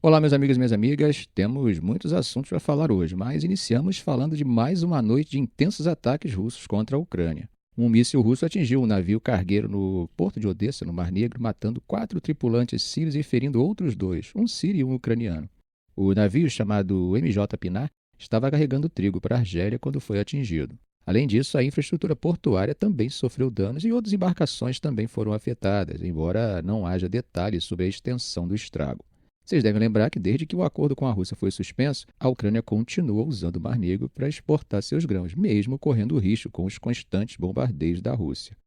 Olá, meus amigos e minhas amigas. Temos muitos assuntos para falar hoje, mas iniciamos falando de mais uma noite de intensos ataques russos contra a Ucrânia. Um míssil russo atingiu um navio cargueiro no porto de Odessa, no Mar Negro, matando 4 tripulantes sírios e ferindo outros 2, um sírio e um ucraniano. O navio, chamado MJ Pinar, estava carregando trigo para a Argélia quando foi atingido. Além disso, a infraestrutura portuária também sofreu danos e outras embarcações também foram afetadas, embora não haja detalhes sobre a extensão do estrago. Vocês devem lembrar que desde que o acordo com a Rússia foi suspenso, a Ucrânia continua usando o Mar Negro para exportar seus grãos, mesmo correndo risco com os constantes bombardeios da Rússia.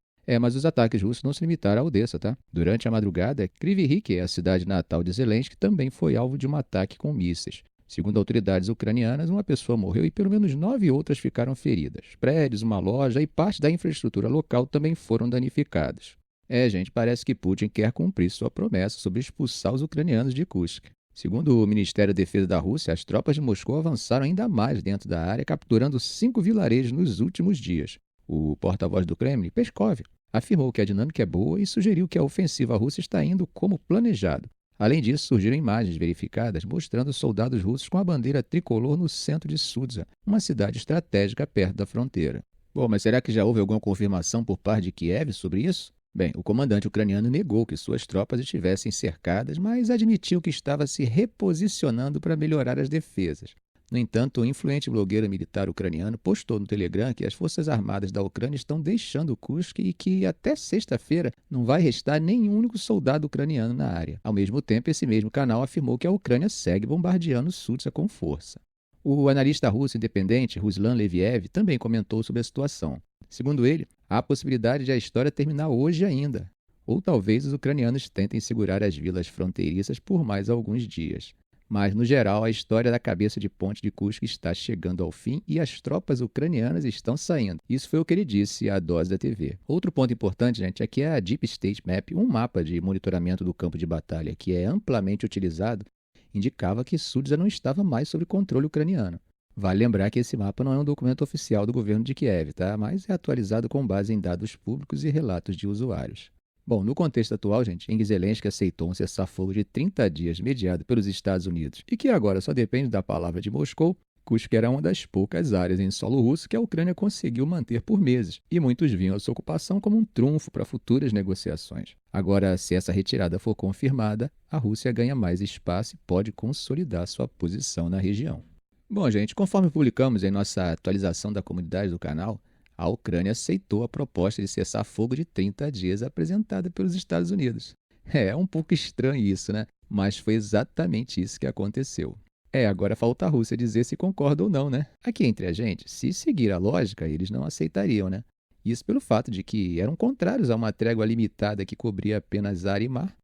Mas os ataques russos não se limitaram a Odessa, tá? Durante a madrugada, Kryvyi Rih, a cidade natal de Zelensky, também foi alvo de um ataque com mísseis. Segundo autoridades ucranianas, uma pessoa morreu e pelo menos 9 outras ficaram feridas. Prédios, uma loja e parte da infraestrutura local também foram danificados. Gente, parece que Putin quer cumprir sua promessa sobre expulsar os ucranianos de Kursk. Segundo o Ministério da Defesa da Rússia, as tropas de Moscou avançaram ainda mais dentro da área, capturando 5 vilarejos nos últimos dias. O porta-voz do Kremlin, Peskov, afirmou que a dinâmica é boa e sugeriu que a ofensiva russa está indo como planejado. Além disso, surgiram imagens verificadas mostrando soldados russos com a bandeira tricolor no centro de Sudza, uma cidade estratégica perto da fronteira. Bom, mas será que já houve alguma confirmação por parte de Kiev sobre isso? Bem, o comandante ucraniano negou que suas tropas estivessem cercadas, mas admitiu que estava se reposicionando para melhorar as defesas. No entanto, o influente blogueiro militar ucraniano postou no Telegram que as forças armadas da Ucrânia estão deixando Kursk e que até sexta-feira não vai restar nenhum único soldado ucraniano na área. Ao mesmo tempo, esse mesmo canal afirmou que a Ucrânia segue bombardeando Sudza com força. O analista russo independente Ruslan Leviev também comentou sobre a situação. Segundo ele, há a possibilidade de a história terminar hoje ainda, ou talvez os ucranianos tentem segurar as vilas fronteiriças por mais alguns dias. Mas, no geral, a história da cabeça de ponte de Kursk está chegando ao fim e as tropas ucranianas estão saindo. Isso foi o que ele disse à Dose da TV. Outro ponto importante, gente, é que a Deep State Map, um mapa de monitoramento do campo de batalha que é amplamente utilizado, indicava que Sudza não estava mais sob controle ucraniano. Vale lembrar que esse mapa não é um documento oficial do governo de Kiev, tá? Mas é atualizado com base em dados públicos e relatos de usuários. Bom, no contexto atual, gente, Zelensky aceitou um cessar-fogo de 30 dias mediado pelos Estados Unidos e que agora só depende da palavra de Moscou. Kursk era uma das poucas áreas em solo russo que a Ucrânia conseguiu manter por meses, e muitos viam essa ocupação como um trunfo para futuras negociações. Agora, se essa retirada for confirmada, a Rússia ganha mais espaço e pode consolidar sua posição na região. Bom, gente, conforme publicamos em nossa atualização da comunidade do canal, a Ucrânia aceitou a proposta de cessar-fogo de 30 dias apresentada pelos Estados Unidos. É um pouco estranho isso, né? Mas foi exatamente isso que aconteceu. Agora falta a Rússia dizer se concorda ou não, né? Aqui entre a gente, se seguir a lógica, eles não aceitariam, né? Isso pelo fato de que eram contrários a uma trégua limitada que cobria apenas ar e mar.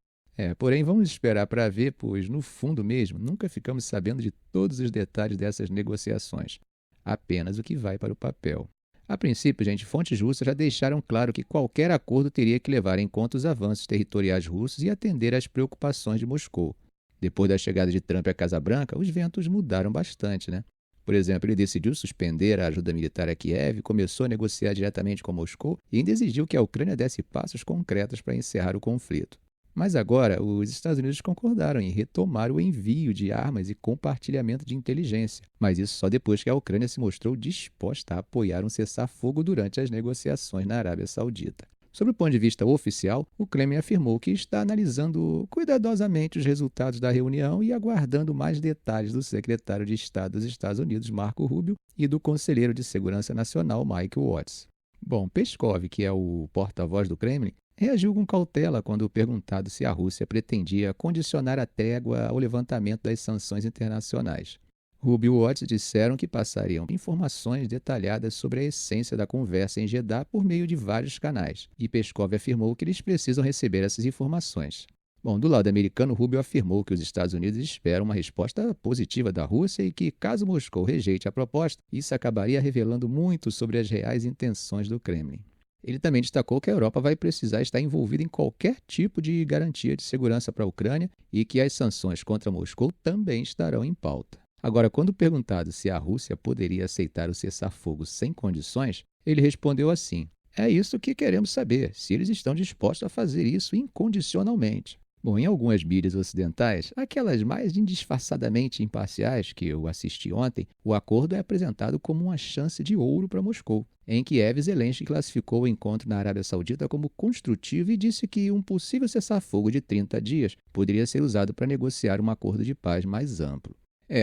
Porém, vamos esperar para ver, pois, no fundo mesmo, nunca ficamos sabendo de todos os detalhes dessas negociações. Apenas o que vai para o papel. A princípio, gente, fontes russas já deixaram claro que qualquer acordo teria que levar em conta os avanços territoriais russos e atender às preocupações de Moscou. Depois da chegada de Trump à Casa Branca, os ventos mudaram bastante, né? Por exemplo, ele decidiu suspender a ajuda militar a Kiev, começou a negociar diretamente com Moscou e ainda exigiu que a Ucrânia desse passos concretos para encerrar o conflito. Mas agora, os Estados Unidos concordaram em retomar o envio de armas e compartilhamento de inteligência, mas isso só depois que a Ucrânia se mostrou disposta a apoiar um cessar-fogo durante as negociações na Arábia Saudita. Sob o ponto de vista oficial, o Kremlin afirmou que está analisando cuidadosamente os resultados da reunião e aguardando mais detalhes do secretário de Estado dos Estados Unidos, Marco Rubio, e do conselheiro de Segurança Nacional, Mike Waltz. Bom, Peskov, que é o porta-voz do Kremlin, reagiu com cautela quando perguntado se a Rússia pretendia condicionar a trégua ao levantamento das sanções internacionais. Rubio e Watts disseram que passariam informações detalhadas sobre a essência da conversa em Jeddah por meio de vários canais, e Peskov afirmou que eles precisam receber essas informações. Bom, do lado americano, Rubio afirmou que os Estados Unidos esperam uma resposta positiva da Rússia e que, caso Moscou rejeite a proposta, isso acabaria revelando muito sobre as reais intenções do Kremlin. Ele também destacou que a Europa vai precisar estar envolvida em qualquer tipo de garantia de segurança para a Ucrânia e que as sanções contra Moscou também estarão em pauta. Agora, quando perguntado se a Rússia poderia aceitar o cessar-fogo sem condições, ele respondeu assim: "É isso que queremos saber, se eles estão dispostos a fazer isso incondicionalmente." Bom, em algumas mídias ocidentais, aquelas mais indisfarçadamente imparciais que eu assisti ontem, o acordo é apresentado como uma chance de ouro para Moscou. Em Kiev, Zelensky classificou o encontro na Arábia Saudita como construtivo e disse que um possível cessar-fogo de 30 dias poderia ser usado para negociar um acordo de paz mais amplo.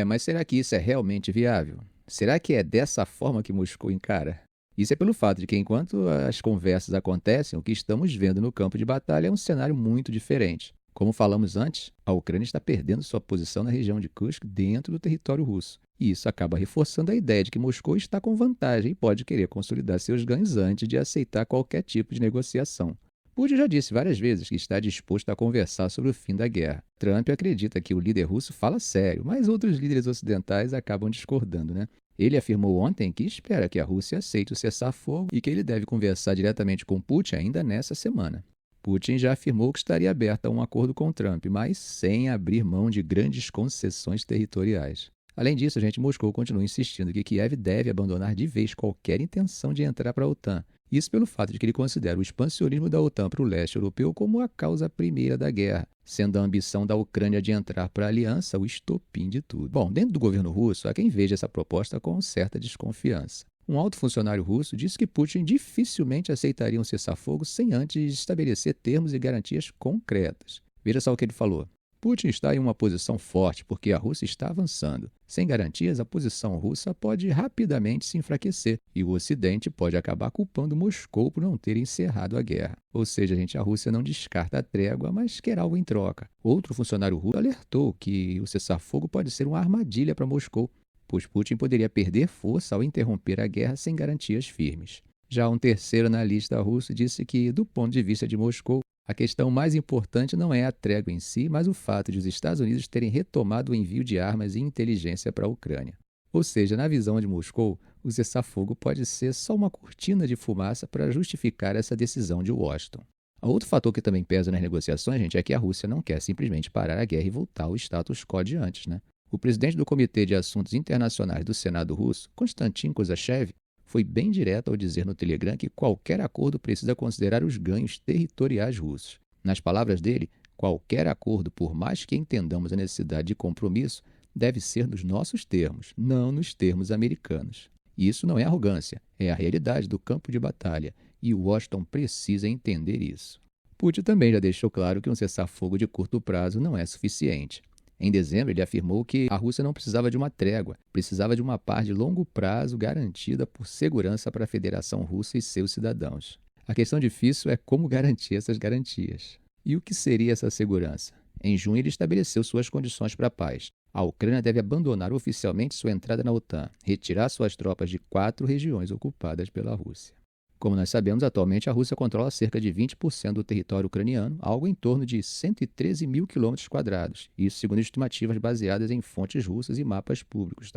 Mas será que isso é realmente viável? Será que é dessa forma que Moscou encara? Isso é pelo fato de que, enquanto as conversas acontecem, o que estamos vendo no campo de batalha é um cenário muito diferente. Como falamos antes, a Ucrânia está perdendo sua posição na região de Kursk dentro do território russo. E isso acaba reforçando a ideia de que Moscou está com vantagem e pode querer consolidar seus ganhos antes de aceitar qualquer tipo de negociação. Putin já disse várias vezes que está disposto a conversar sobre o fim da guerra. Trump acredita que o líder russo fala sério, mas outros líderes ocidentais acabam discordando, né? Ele afirmou ontem que espera que a Rússia aceite o cessar-fogo e que ele deve conversar diretamente com Putin ainda nessa semana. Putin já afirmou que estaria aberto a um acordo com Trump, mas sem abrir mão de grandes concessões territoriais. Além disso, Moscou continua insistindo que Kiev deve abandonar de vez qualquer intenção de entrar para a OTAN. Isso pelo fato de que ele considera o expansionismo da OTAN para o leste europeu como a causa primeira da guerra, sendo a ambição da Ucrânia de entrar para a aliança o estopim de tudo. Bom, dentro do governo russo, há quem veja essa proposta com certa desconfiança. Um alto funcionário russo disse que Putin dificilmente aceitaria um cessar-fogo sem antes estabelecer termos e garantias concretas. Veja só o que ele falou. Putin está em uma posição forte porque a Rússia está avançando. Sem garantias, a posição russa pode rapidamente se enfraquecer e o Ocidente pode acabar culpando Moscou por não ter encerrado a guerra. Ou seja, a Rússia não descarta a trégua, mas quer algo em troca. Outro funcionário russo alertou que o cessar-fogo pode ser uma armadilha para Moscou, pois Putin poderia perder força ao interromper a guerra sem garantias firmes. Já um terceiro analista russo disse que, do ponto de vista de Moscou, a questão mais importante não é a trégua em si, mas o fato de os Estados Unidos terem retomado o envio de armas e inteligência para a Ucrânia. Ou seja, na visão de Moscou, o cessar-fogo pode ser só uma cortina de fumaça para justificar essa decisão de Washington. Outro fator que também pesa nas negociações, é que a Rússia não quer simplesmente parar a guerra e voltar ao status quo de antes, né? O presidente do Comitê de Assuntos Internacionais do Senado russo, Konstantin Kosachev, foi bem direto ao dizer no Telegram que qualquer acordo precisa considerar os ganhos territoriais russos. Nas palavras dele, qualquer acordo, por mais que entendamos a necessidade de compromisso, deve ser nos nossos termos, não nos termos americanos. Isso não é arrogância, é a realidade do campo de batalha, e Washington precisa entender isso. Putin também já deixou claro que um cessar-fogo de curto prazo não é suficiente. Em dezembro, ele afirmou que a Rússia não precisava de uma trégua, precisava de uma paz de longo prazo garantida por segurança para a Federação Russa e seus cidadãos. A questão difícil é como garantir essas garantias. E o que seria essa segurança? Em junho, ele estabeleceu suas condições para a paz. A Ucrânia deve abandonar oficialmente sua entrada na OTAN, retirar suas tropas de 4 regiões ocupadas pela Rússia. Como nós sabemos, atualmente a Rússia controla cerca de 20% do território ucraniano, algo em torno de 113 mil quilômetros quadrados, isso segundo estimativas baseadas em fontes russas e mapas públicos.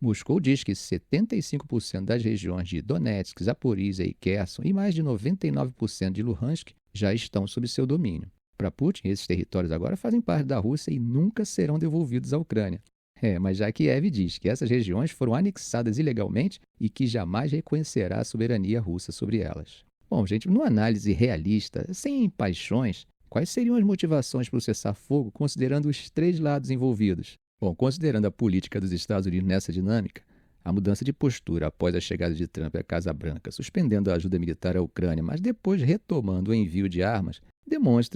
Moscou diz que 75% das regiões de Donetsk, Zaporizhia e Kherson e mais de 99% de Luhansk já estão sob seu domínio. Para Putin, esses territórios agora fazem parte da Rússia e nunca serão devolvidos à Ucrânia. Mas já Kiev diz que essas regiões foram anexadas ilegalmente e que jamais reconhecerá a soberania russa sobre elas. Bom, numa análise realista, sem paixões, quais seriam as motivações para o cessar-fogo considerando os 3 lados envolvidos? Bom, considerando a política dos Estados Unidos nessa dinâmica, a mudança de postura após a chegada de Trump à Casa Branca, suspendendo a ajuda militar à Ucrânia, mas depois retomando o envio de armas,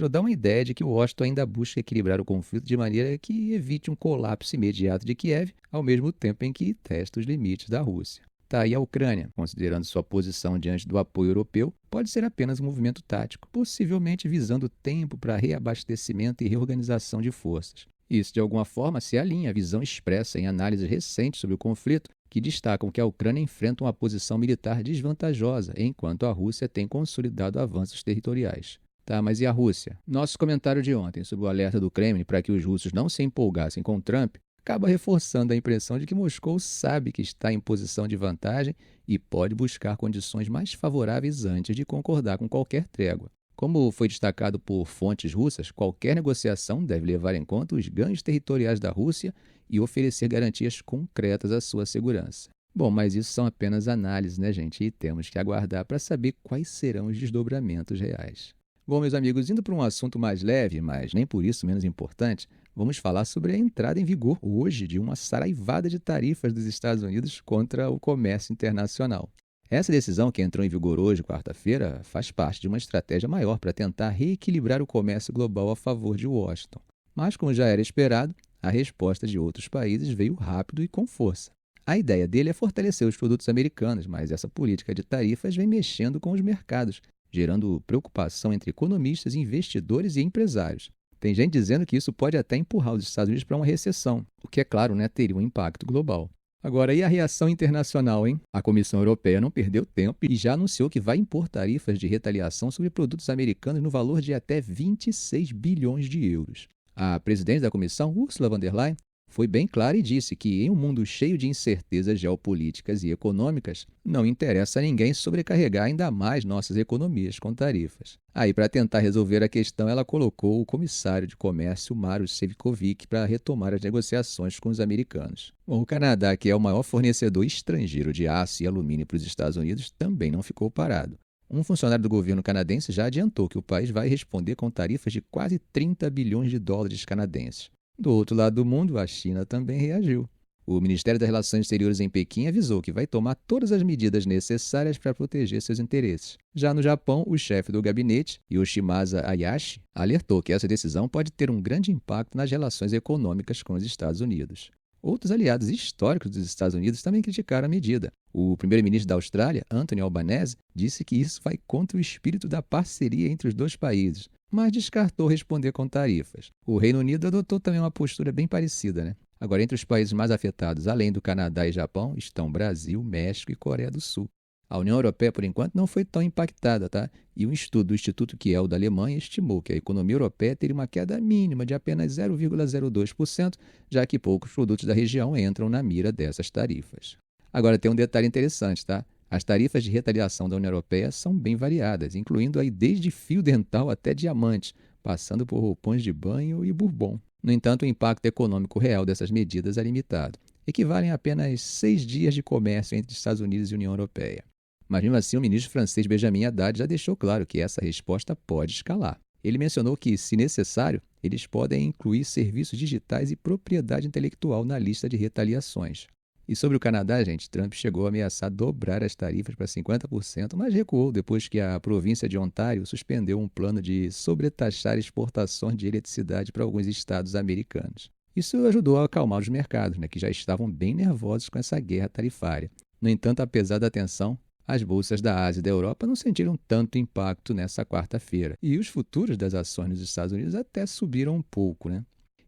dá uma ideia de que Washington ainda busca equilibrar o conflito de maneira que evite um colapso imediato de Kiev, ao mesmo tempo em que testa os limites da Rússia. E a Ucrânia, considerando sua posição diante do apoio europeu, pode ser apenas um movimento tático, possivelmente visando tempo para reabastecimento e reorganização de forças. Isso, de alguma forma, se alinha à visão expressa em análises recentes sobre o conflito, que destacam que a Ucrânia enfrenta uma posição militar desvantajosa, enquanto a Rússia tem consolidado avanços territoriais. Mas e a Rússia? Nosso comentário de ontem sobre o alerta do Kremlin para que os russos não se empolgassem com Trump acaba reforçando a impressão de que Moscou sabe que está em posição de vantagem e pode buscar condições mais favoráveis antes de concordar com qualquer trégua. Como foi destacado por fontes russas, qualquer negociação deve levar em conta os ganhos territoriais da Rússia e oferecer garantias concretas à sua segurança. Bom, mas isso são apenas análises, E temos que aguardar para saber quais serão os desdobramentos reais. Bom, meus amigos, indo para um assunto mais leve, mas nem por isso menos importante, vamos falar sobre a entrada em vigor hoje de uma saraivada de tarifas dos Estados Unidos contra o comércio internacional. Essa decisão, que entrou em vigor hoje, quarta-feira, faz parte de uma estratégia maior para tentar reequilibrar o comércio global a favor de Washington. Mas, como já era esperado, a resposta de outros países veio rápido e com força. A ideia dele é fortalecer os produtos americanos, mas essa política de tarifas vem mexendo com os mercados, gerando preocupação entre economistas, investidores e empresários. Tem gente dizendo que isso pode até empurrar os Estados Unidos para uma recessão, o que, é claro, teria um impacto global. Agora, e a reação internacional, hein? A Comissão Europeia não perdeu tempo e já anunciou que vai impor tarifas de retaliação sobre produtos americanos no valor de até 26 bilhões de euros. A presidente da comissão, Ursula von der Leyen, foi bem clara e disse que, em um mundo cheio de incertezas geopolíticas e econômicas, não interessa a ninguém sobrecarregar ainda mais nossas economias com tarifas. Aí, para tentar resolver a questão, ela colocou o comissário de comércio, Maroš Šefčovič, para retomar as negociações com os americanos. Bom, o Canadá, que é o maior fornecedor estrangeiro de aço e alumínio para os Estados Unidos, também não ficou parado. Um funcionário do governo canadense já adiantou que o país vai responder com tarifas de quase 30 bilhões de dólares canadenses. Do outro lado do mundo, a China também reagiu. O Ministério das Relações Exteriores em Pequim avisou que vai tomar todas as medidas necessárias para proteger seus interesses. Já no Japão, o chefe do gabinete, Yoshimasa Hayashi, alertou que essa decisão pode ter um grande impacto nas relações econômicas com os Estados Unidos. Outros aliados históricos dos Estados Unidos também criticaram a medida. O primeiro-ministro da Austrália, Anthony Albanese, disse que isso vai contra o espírito da parceria entre os dois países, mas descartou responder com tarifas. O Reino Unido adotou também uma postura bem parecida, Agora, entre os países mais afetados, além do Canadá e Japão, estão Brasil, México e Coreia do Sul. A União Europeia, por enquanto, não foi tão impactada, E um estudo do Instituto Kiel da Alemanha estimou que a economia europeia teria uma queda mínima de apenas 0,02%, já que poucos produtos da região entram na mira dessas tarifas. Agora, tem um detalhe interessante, As tarifas de retaliação da União Europeia são bem variadas, incluindo aí desde fio dental até diamantes, passando por roupões de banho e bourbon. No entanto, o impacto econômico real dessas medidas é limitado. Equivalem a apenas 6 dias de comércio entre Estados Unidos e União Europeia. Mas, mesmo assim, o ministro francês Benjamin Haddad já deixou claro que essa resposta pode escalar. Ele mencionou que, se necessário, eles podem incluir serviços digitais e propriedade intelectual na lista de retaliações. E sobre o Canadá, Trump chegou a ameaçar dobrar as tarifas para 50%, mas recuou depois que a província de Ontário suspendeu um plano de sobretaxar exportações de eletricidade para alguns estados americanos. Isso ajudou a acalmar os mercados, que já estavam bem nervosos com essa guerra tarifária. No entanto, apesar da tensão, as bolsas da Ásia e da Europa não sentiram tanto impacto nessa quarta-feira. E os futuros das ações nos Estados Unidos até subiram um pouco,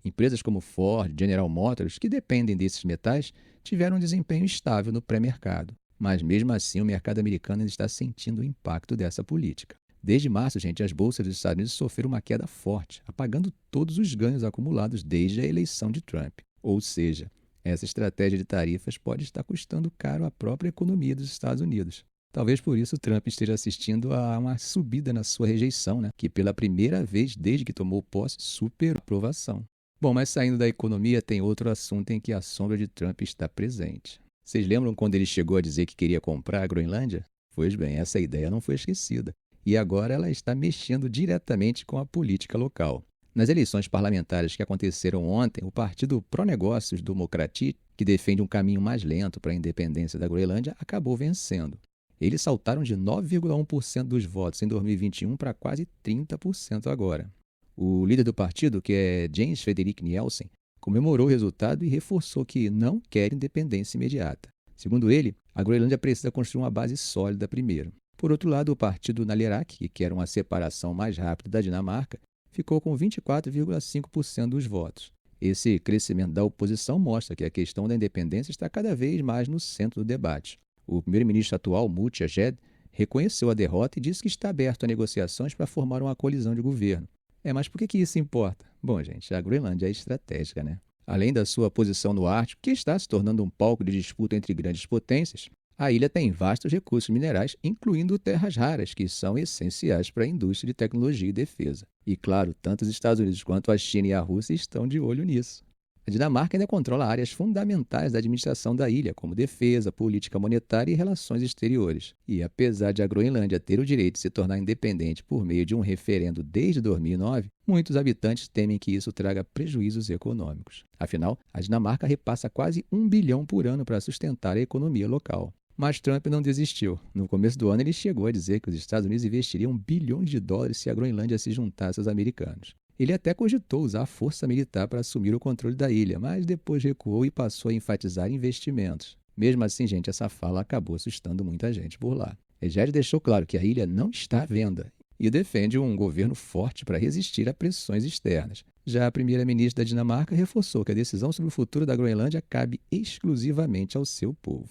Empresas como Ford, General Motors, que dependem desses metais, tiveram um desempenho estável no pré-mercado. Mas, mesmo assim, o mercado americano ainda está sentindo o impacto dessa política. Desde março, as bolsas dos Estados Unidos sofreram uma queda forte, apagando todos os ganhos acumulados desde a eleição de Trump. Ou seja, essa estratégia de tarifas pode estar custando caro à própria economia dos Estados Unidos. Talvez por isso Trump esteja assistindo a uma subida na sua rejeição, que pela primeira vez desde que tomou posse superou a aprovação. Bom, mas saindo da economia, tem outro assunto em que a sombra de Trump está presente. Vocês lembram quando ele chegou a dizer que queria comprar a Groenlândia? Pois bem, essa ideia não foi esquecida. E agora ela está mexendo diretamente com a política local. Nas eleições parlamentares que aconteceram ontem, o partido pró-negócios Democratic, que defende um caminho mais lento para a independência da Groenlândia, acabou vencendo. Eles saltaram de 9,1% dos votos em 2021 para quase 30% agora. O líder do partido, que é Jens Frederik Nielsen, comemorou o resultado e reforçou que não quer independência imediata. Segundo ele, a Groenlândia precisa construir uma base sólida primeiro. Por outro lado, o partido Naliarak, que quer uma separação mais rápida da Dinamarca, ficou com 24,5% dos votos. Esse crescimento da oposição mostra que a questão da independência está cada vez mais no centro do debate. O primeiro-ministro atual, Mutia Jed, reconheceu a derrota e disse que está aberto a negociações para formar uma coalizão de governo. Mas por que isso importa? Bom, a Groenlândia é estratégica, Além da sua posição no Ártico, que está se tornando um palco de disputa entre grandes potências, a ilha tem vastos recursos minerais, incluindo terras raras, que são essenciais para a indústria de tecnologia e defesa. E, claro, tanto os Estados Unidos quanto a China e a Rússia estão de olho nisso. A Dinamarca ainda controla áreas fundamentais da administração da ilha, como defesa, política monetária e relações exteriores. E apesar de a Groenlândia ter o direito de se tornar independente por meio de um referendo desde 2009, muitos habitantes temem que isso traga prejuízos econômicos. Afinal, a Dinamarca repassa quase 1 bilhão por ano para sustentar a economia local. Mas Trump não desistiu. No começo do ano, ele chegou a dizer que os Estados Unidos investiriam bilhões de dólares se a Groenlândia se juntasse aos americanos. Ele até cogitou usar a força militar para assumir o controle da ilha, mas depois recuou e passou a enfatizar investimentos. Mesmo assim, gente, essa fala acabou assustando muita gente por lá. Egede deixou claro que a ilha não está à venda e defende um governo forte para resistir a pressões externas. Já a primeira-ministra da Dinamarca reforçou que a decisão sobre o futuro da Groenlândia cabe exclusivamente ao seu povo.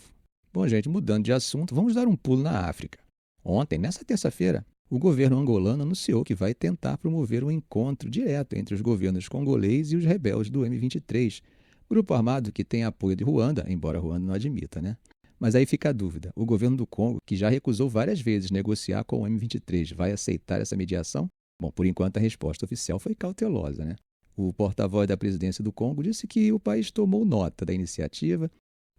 Bom, gente, mudando de assunto, vamos dar um pulo na África. Ontem, nessa terça-feira, o governo angolano anunciou que vai tentar promover um encontro direto entre os governos congolês e os rebeldes do M23, grupo armado que tem apoio de Ruanda, embora Ruanda não admita, né? Mas aí fica a dúvida, o governo do Congo, que já recusou várias vezes negociar com o M23, vai aceitar essa mediação? Bom, por enquanto a resposta oficial foi cautelosa, né? O porta-voz da presidência do Congo disse que o país tomou nota da iniciativa,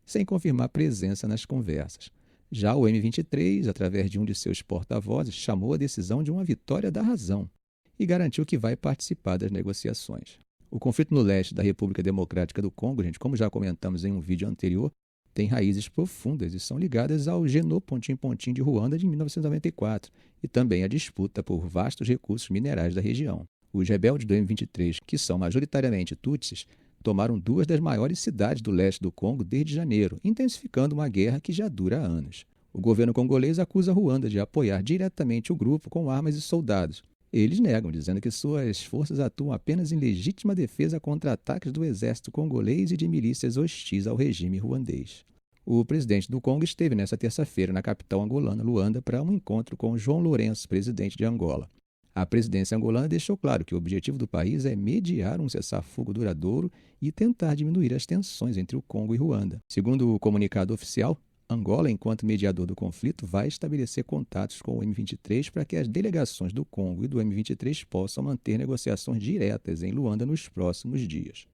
sem confirmar presença nas conversas. Já o M23, através de um de seus porta-vozes, chamou a decisão de uma vitória da razão e garantiu que vai participar das negociações. O conflito no leste da República Democrática do Congo, gente, como já comentamos em um vídeo anterior, tem raízes profundas e são ligadas ao Genô-Pontim-Pontim de Ruanda de 1994 e também à disputa por vastos recursos minerais da região. Os rebeldes do M23, que são majoritariamente tutsis, tomaram duas das maiores cidades do leste do Congo desde janeiro, intensificando uma guerra que já dura há anos. O governo congolês acusa Ruanda de apoiar diretamente o grupo com armas e soldados. Eles negam, dizendo que suas forças atuam apenas em legítima defesa contra ataques do exército congolês e de milícias hostis ao regime ruandês. O presidente do Congo esteve nesta terça-feira na capital angolana, Luanda, para um encontro com João Lourenço, presidente de Angola. A presidência angolana deixou claro que o objetivo do país é mediar um cessar-fogo duradouro e tentar diminuir as tensões entre o Congo e Ruanda. Segundo o comunicado oficial, Angola, enquanto mediador do conflito, vai estabelecer contatos com o M23 para que as delegações do Congo e do M23 possam manter negociações diretas em Luanda nos próximos dias.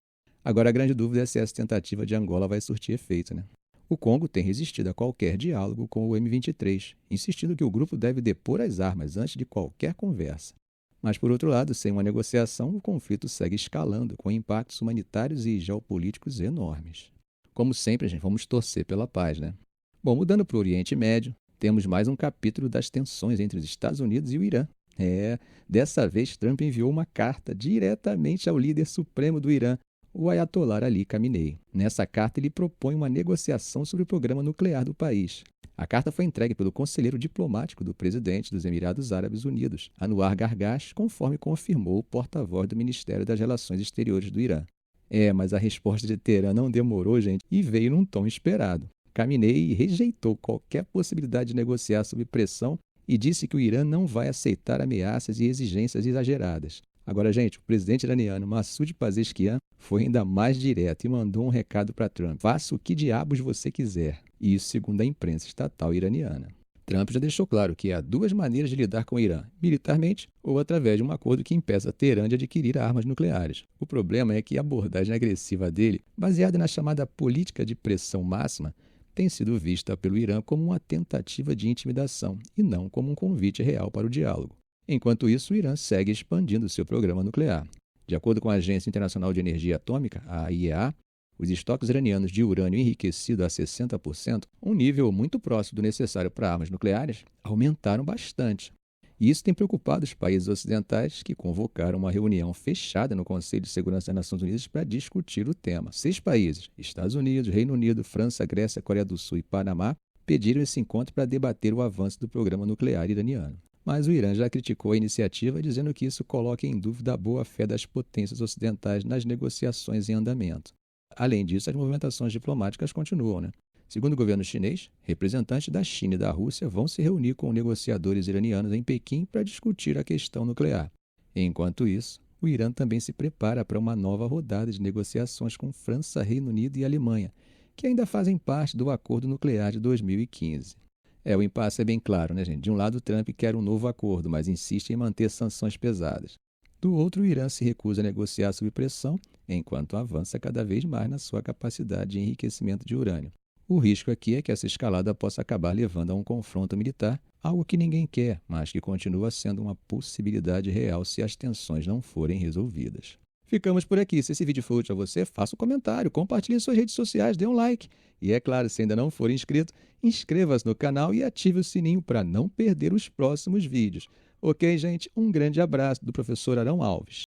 Agora, a grande dúvida é se essa tentativa de Angola vai surtir efeito, né? O Congo tem resistido a qualquer diálogo com o M23, insistindo que o grupo deve depor as armas antes de qualquer conversa. Mas, por outro lado, sem uma negociação, o conflito segue escalando, com impactos humanitários e geopolíticos enormes. Como sempre, gente, vamos torcer pela paz, né? Bom, mudando para o Oriente Médio, temos mais um capítulo das tensões entre os Estados Unidos e o Irã. Dessa vez, Trump enviou uma carta diretamente ao líder supremo do Irã, o Ayatollah Ali Khamenei. Nessa carta, ele propõe uma negociação sobre o programa nuclear do país. A carta foi entregue pelo conselheiro diplomático do presidente dos Emirados Árabes Unidos, Anwar Gargash, conforme confirmou o porta-voz do Ministério das Relações Exteriores do Irã. Mas a resposta de Teherã não demorou, gente, e veio num tom esperado. Khamenei rejeitou qualquer possibilidade de negociar sob pressão e disse que o Irã não vai aceitar ameaças e exigências exageradas. Agora, gente, o presidente iraniano Massoud Pezeshkian foi ainda mais direto e mandou um recado para Trump: faça o que diabos você quiser. E isso segundo a imprensa estatal iraniana. Trump já deixou claro que há duas maneiras de lidar com o Irã, militarmente ou através de um acordo que impeça Teherã de adquirir armas nucleares. O problema é que a abordagem agressiva dele, baseada na chamada política de pressão máxima, tem sido vista pelo Irã como uma tentativa de intimidação e não como um convite real para o diálogo. Enquanto isso, o Irã segue expandindo seu programa nuclear. De acordo com a Agência Internacional de Energia Atômica, a IEA, os estoques iranianos de urânio enriquecido a 60%, um nível muito próximo do necessário para armas nucleares, aumentaram bastante. E isso tem preocupado os países ocidentais, que convocaram uma reunião fechada no Conselho de Segurança das Nações Unidas para discutir o tema. 6 países, Estados Unidos, Reino Unido, França, Grécia, Coreia do Sul e Panamá, pediram esse encontro para debater o avanço do programa nuclear iraniano. Mas o Irã já criticou a iniciativa, dizendo que isso coloca em dúvida a boa-fé das potências ocidentais nas negociações em andamento. Além disso, as movimentações diplomáticas continuam, né? Segundo o governo chinês, representantes da China e da Rússia vão se reunir com negociadores iranianos em Pequim para discutir a questão nuclear. Enquanto isso, o Irã também se prepara para uma nova rodada de negociações com França, Reino Unido e Alemanha, que ainda fazem parte do acordo nuclear de 2015. O impasse é bem claro, né, gente? De um lado, Trump quer um novo acordo, mas insiste em manter sanções pesadas. Do outro, o Irã se recusa a negociar sob pressão enquanto avança cada vez mais na sua capacidade de enriquecimento de urânio. O risco aqui é que essa escalada possa acabar levando a um confronto militar, algo que ninguém quer, mas que continua sendo uma possibilidade real se as tensões não forem resolvidas. Ficamos por aqui. Se esse vídeo foi útil a você, faça um comentário, compartilhe em suas redes sociais, dê um like. E é claro, se ainda não for inscrito, inscreva-se no canal e ative o sininho para não perder os próximos vídeos. Ok, gente? Um grande abraço do professor Arão Alves.